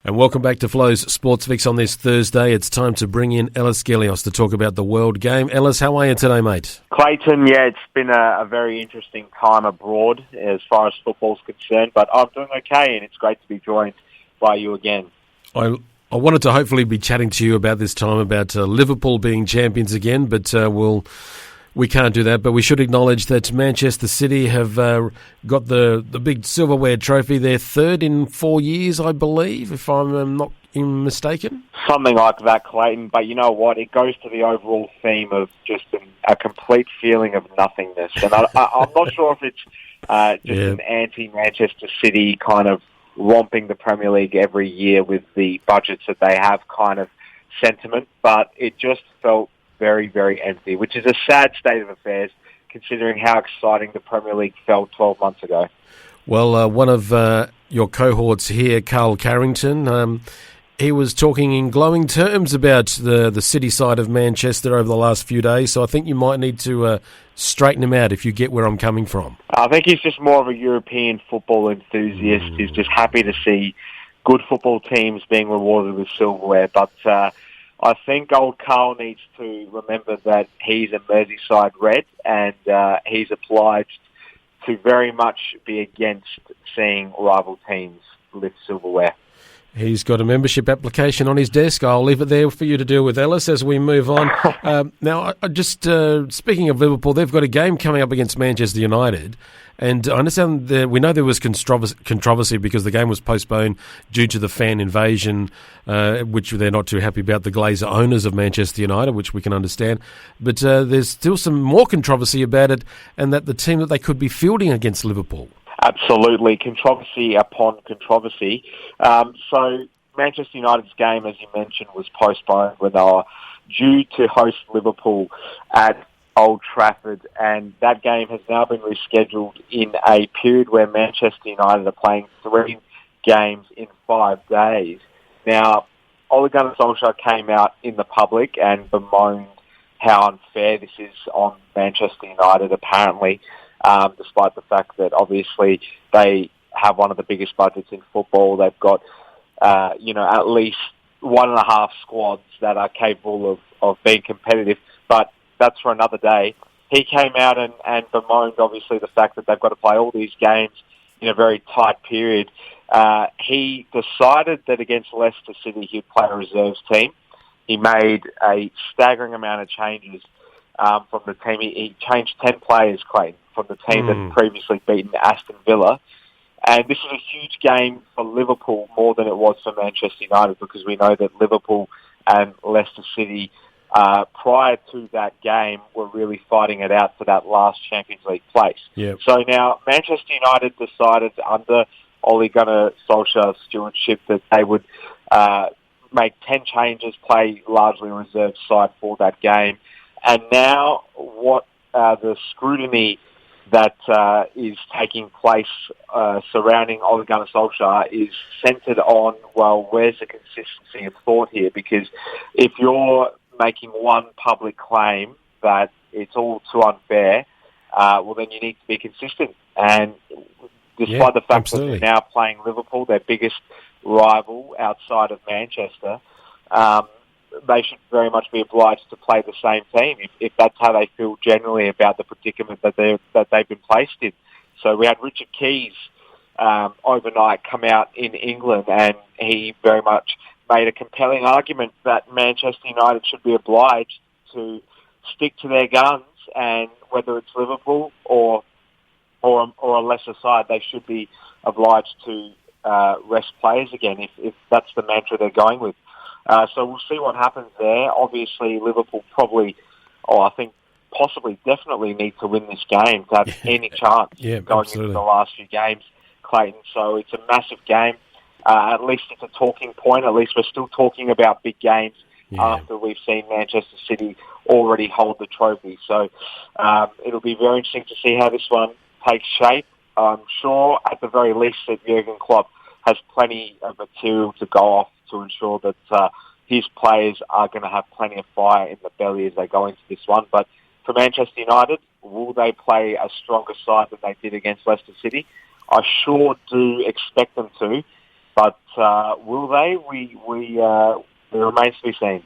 And welcome back to Flo's Sports Fix on this Thursday. It's time to bring in Ellis Gelios to talk about the World Game. Ellis, how are you today, mate? Clayton, it's been a very interesting time abroad as far as football's concerned, but I'm doing okay, and it's great to be joined by you again. I wanted to hopefully be chatting to you about this time about Liverpool being champions again, but we can't do that. But we should acknowledge that Manchester City have got the big silverware trophy. They're third in 4 years, I believe, if I'm not mistaken. Something like that, Clayton. But you know what? It goes to the overall theme of just a complete feeling of nothingness. And I'm not sure if it's an anti-Manchester City kind of romping the Premier League every year with the budgets that they have kind of sentiment, but it just felt very, very empty, which is a sad state of affairs considering how exciting the Premier League felt 12 months ago. Well, one of your cohorts here, Carl Carrington, he was talking in glowing terms about the city side of Manchester over the last few days, so I think you might need to straighten him out if you get where I'm coming from. I think he's just more of a European football enthusiast. He's just happy to see good football teams being rewarded with silverware, but I think old Carl needs to remember that he's a Merseyside Red, and he's obliged to very much be against seeing rival teams lift silverware. He's got a membership application on his desk. I'll leave it there for you to deal with, Ellis, as we move on. Now, speaking of Liverpool, they've got a game coming up against Manchester United. And I understand we know there was controversy because the game was postponed due to the fan invasion, which they're not too happy about, the Glazer owners of Manchester United, which we can understand. But there's still some more controversy about it, and that the team that they could be fielding against Liverpool. Absolutely, controversy upon controversy. So Manchester United's game, as you mentioned, was postponed when they were due to host Liverpool at Old Trafford, and that game has now been rescheduled in a period where Manchester United are playing 3 games in 5 days. Now, Ole Gunnar Solskjaer came out in the public and bemoaned how unfair this is on Manchester United, apparently, despite the fact that obviously they have one of the biggest budgets in football. They've got, at least 1.5 squads that are capable of being competitive, but that's for another day. He came out and bemoaned, obviously, the fact that they've got to play all these games in a very tight period. He decided that against Leicester City he'd play a reserves team. He made a staggering amount of changes from the team. He changed 10 players, Clayton, from the team that had previously beaten Aston Villa. And this is a huge game for Liverpool more than it was for Manchester United, because we know that Liverpool and Leicester City prior to that game were really fighting it out for that last Champions League place. Yep. So now Manchester United decided under Ole Gunnar Solskjaer's stewardship that they would make 10 changes, play largely reserve side for that game. And now what the scrutiny that is taking place surrounding Ole Gunnar Solskjaer is centred on, well, where's the consistency of thought here? Because if you're making one public claim that it's all too unfair, well, then you need to be consistent. And despite the fact that they're now playing Liverpool, their biggest rival outside of Manchester, they should very much be obliged to play the same team if that's how they feel generally about the predicament that they've been placed in. So we had Richard Keys overnight come out in England, and he very much made a compelling argument that Manchester United should be obliged to stick to their guns, and whether it's Liverpool or a lesser side, they should be obliged to rest players again if that's the mantra they're going with. So we'll see what happens there. Obviously, Liverpool definitely need to win this game to have any chance going into the last few games, Clayton. So it's a massive game. At least it's a talking point. At least we're still talking about big games after we've seen Manchester City already hold the trophy. So it'll be very interesting to see how this one takes shape. I'm sure at the very least that Jurgen Klopp has plenty of material to go off to ensure that his players are going to have plenty of fire in the belly as they go into this one. But for Manchester United, will they play a stronger side than they did against Leicester City? I sure do expect them to. But will they? It remains to be seen.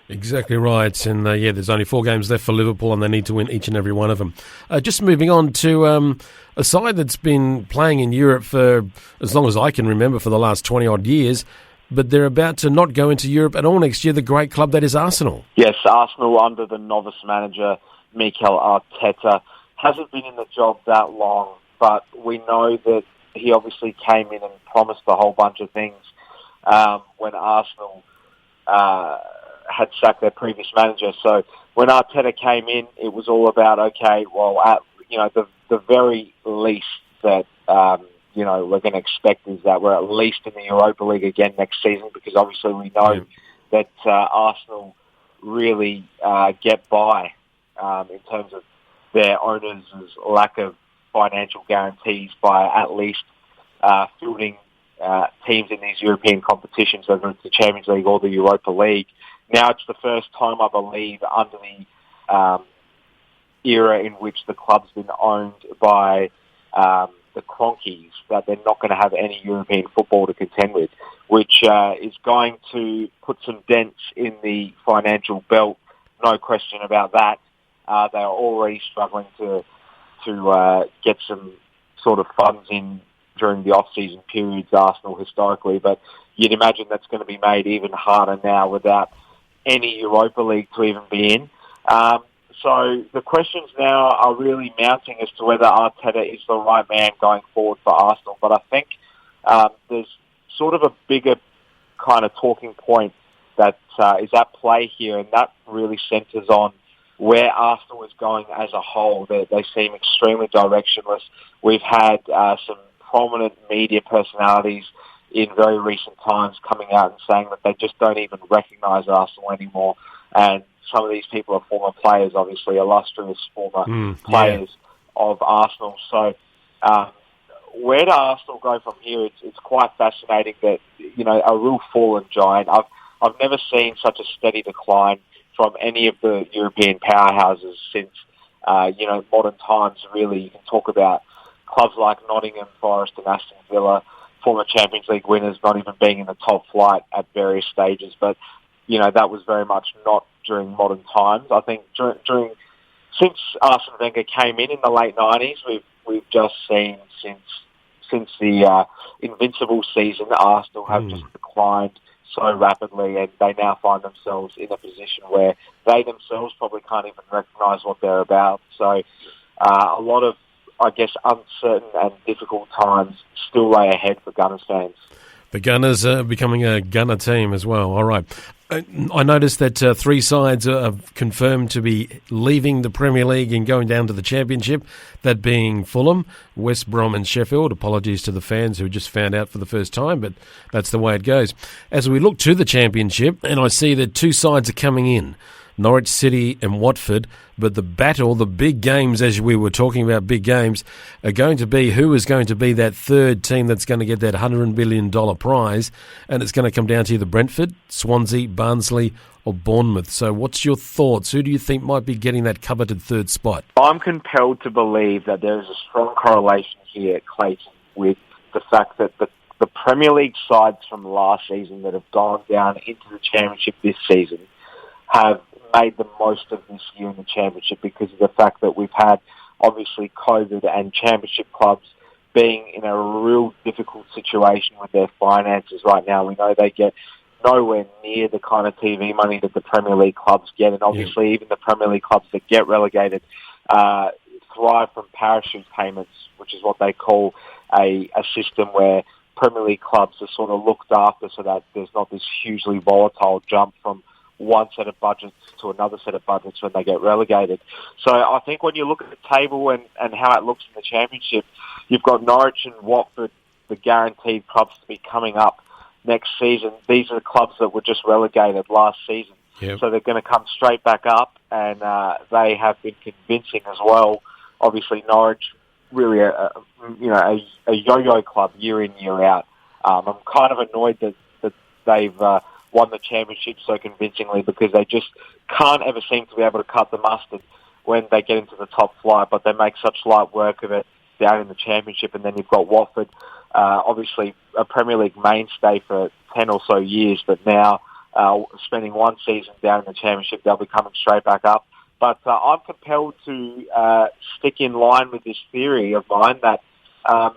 Exactly right. And, there's only 4 games left for Liverpool and they need to win each and every one of them. Just moving on to a side that's been playing in Europe for as long as I can remember, for the last 20-odd years, but they're about to not go into Europe at all next year, the great club that is Arsenal. Yes, Arsenal under the novice manager, Mikel Arteta, hasn't been in the job that long, but we know that he obviously came in and promised a whole bunch of things when Arsenal had sacked their previous manager. So when Arteta came in, it was all about, okay, well, the very least that we're going to expect is that we're at least in the Europa League again next season, because obviously we know that Arsenal really get by in terms of their owners' lack of financial guarantees by at least fielding teams in these European competitions, whether it's the Champions League or the Europa League. Now it's the first time, I believe, under the era in which the club's been owned by the Cronkies, that they're not going to have any European football to contend with, which is going to put some dents in the financial belt, no question about that. They are already struggling to get some sort of funds in during the off-season periods, Arsenal historically, but you'd imagine that's going to be made even harder now without any Europa League to even be in. So the questions now are really mounting as to whether Arteta is the right man going forward for Arsenal. But I think there's sort of a bigger kind of talking point that is at play here, and that really centres on where Arsenal is going as a whole. They seem extremely directionless. We've had some prominent media personalities in very recent times coming out and saying that they just don't even recognise Arsenal anymore. And some of these people are former players, obviously, illustrious former players of Arsenal. So where does Arsenal go from here? It's quite fascinating that, a real fallen giant. I've never seen such a steady decline from any of the European powerhouses since, modern times, really. You can talk about clubs like Nottingham Forest and Aston Villa, former Champions League winners, not even being in the top flight at various stages. But, that was very much not during modern times. I think since Arsene Wenger came in the late 90s, we've just seen since the Invincible season, Arsenal have just declined so rapidly, and they now find themselves in a position where they themselves probably can't even recognise what they're about. So a lot of, I guess, uncertain and difficult times still lay ahead for Gunners fans. The Gunners are becoming a Gunner team as well. All right. I noticed that 3 sides are confirmed to be leaving the Premier League and going down to the Championship, that being Fulham, West Brom and Sheffield. Apologies to the fans who just found out for the first time, but that's the way it goes. As we look to the Championship, and I see that 2 sides are coming in, Norwich City and Watford, but the battle, the big games, as we were talking about big games, are going to be who is going to be that third team that's going to get that $100 million prize, and it's going to come down to either Brentford, Swansea, Barnsley or Bournemouth. So what's your thoughts? Who do you think might be getting that coveted third spot? I'm compelled to believe that there is a strong correlation here, Clayton, with the fact that the Premier League sides from last season that have gone down into the Championship this season have made the most of this year in the Championship because of the fact that we've had, obviously, COVID and Championship clubs being in a real difficult situation with their finances right now. We know they get nowhere near the kind of TV money that the Premier League clubs get, and obviously even the Premier League clubs that get relegated thrive from parachute payments, which is what they call a system where Premier League clubs are sort of looked after so that there's not this hugely volatile jump from one set of budgets to another set of budgets when they get relegated. So I think when you look at the table and how it looks in the Championship, you've got Norwich and Watford, the guaranteed clubs to be coming up next season. These are the clubs that were just relegated last season. Yep. So they're going to come straight back up, and they have been convincing as well. Obviously, Norwich, really a yo-yo club year in, year out. I'm kind of annoyed that they've won the Championship so convincingly because they just can't ever seem to be able to cut the mustard when they get into the top flight, but they make such light work of it down in the Championship. And then you've got Watford, obviously a Premier League mainstay for 10 or so years, but now spending one season down in the Championship, they'll be coming straight back up. But I'm compelled to stick in line with this theory of mine that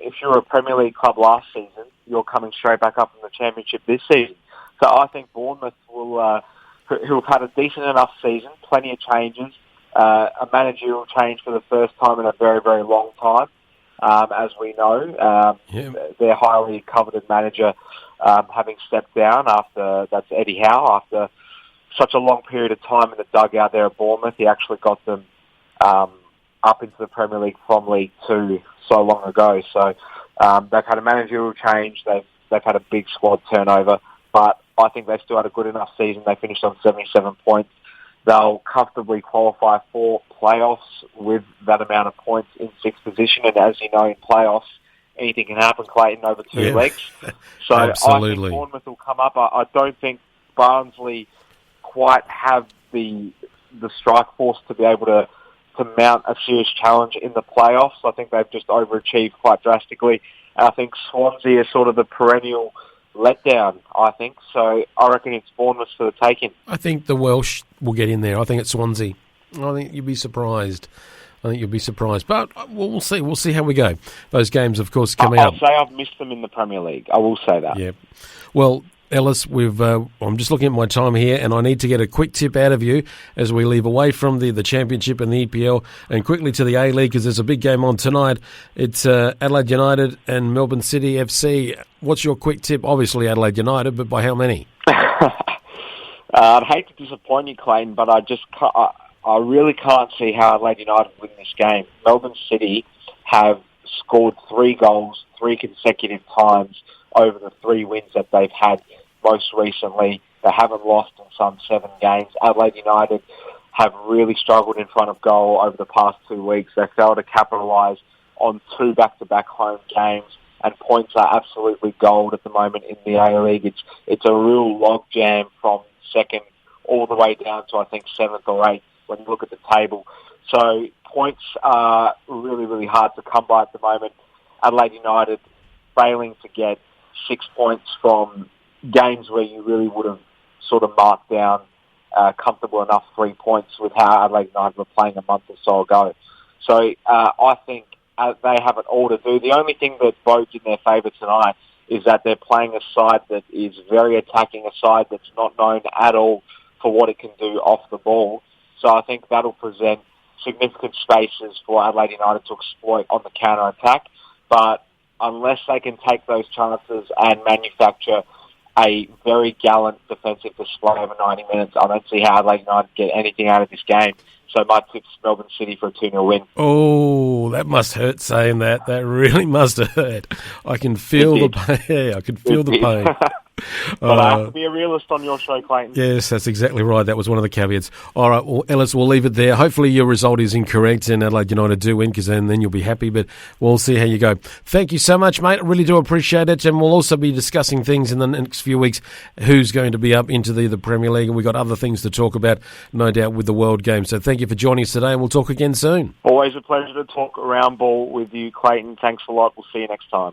if you're a Premier League club last season, you're coming straight back up in the Championship this season. So I think Bournemouth will, who have had a decent enough season, plenty of changes, a managerial change for the first time in a very, very long time, as we know. Their highly coveted manager having stepped down that's Eddie Howe, after such a long period of time in the dugout there at Bournemouth. He actually got them up into the Premier League from League Two so long ago. So they've had a managerial change. They've had a big squad turnover, but I think they still had a good enough season. They finished on 77 points. They'll comfortably qualify for playoffs with that amount of points in sixth position. And as you know, in playoffs, anything can happen, Clayton, over two legs. So absolutely. I think Bournemouth will come up. I don't think Barnsley quite have the strike force to be able to mount a serious challenge in the playoffs. I think they've just overachieved quite drastically. And I think Swansea is sort of the perennial letdown, I think. So I reckon it's Bournemouth for the taking. I think the Welsh will get in there. I think it's Swansea. I think you'd be surprised. But we'll see. We'll see how we go. Those games, of course, coming up. I'll say I've missed them in the Premier League. I will say that. Yeah. Well, Ellis, I'm just looking at my time here, and I need to get a quick tip out of you as we leave away from the Championship and the EPL and quickly to the ALeague, because there's a big game on tonight. It's Adelaide United and Melbourne City FC. What's your quick tip? Obviously Adelaide United, but by how many? I'd hate to disappoint you, Clayton, but I really can't see how Adelaide United win this game. Melbourne City have scored 3 goals 3 consecutive times over the 3 wins that they've had most recently. They haven't lost in some 7 games. Adelaide United have really struggled in front of goal over the past 2 weeks. They failed to capitalise on 2 back-to-back home games, and points are absolutely gold at the moment in the ALeague. It's a real logjam from second all the way down to, I think, 7th or 8th when you look at the table. So points are really, really hard to come by at the moment. Adelaide United failing to get 6 points from games where you really would have sort of marked down comfortable enough 3 points with how Adelaide United were playing a month or so ago. So I think they have it all to do. The only thing that bodes in their favour tonight is that they're playing a side that is very attacking, a side that's not known at all for what it can do off the ball. So I think that'll present significant spaces for Adelaide United to exploit on the counter-attack. But unless they can take those chances and manufacture a very gallant defensive display over 90 minutes, I don't see how Adelaide United get anything out of this game. So my tip's Melbourne City for a 2-0 win. Oh, that must hurt saying that. That really must hurt. I can feel the pain. I can feel the pain. But I have to be a realist on your show, Clayton. Yes, that's exactly right. That was one of the caveats. All right, well, Ellis, we'll leave it there. Hopefully your result is incorrect and Adelaide United do win, because then you'll be happy, but we'll see how you go. Thank you so much, mate. I really do appreciate it, and we'll also be discussing things in the next few weeks, who's going to be up into the Premier League, and we've got other things to talk about, no doubt, with the World Game. So thank you for joining us today, and we'll talk again soon. Always a pleasure to talk around ball with you, Clayton. Thanks a lot. We'll see you next time.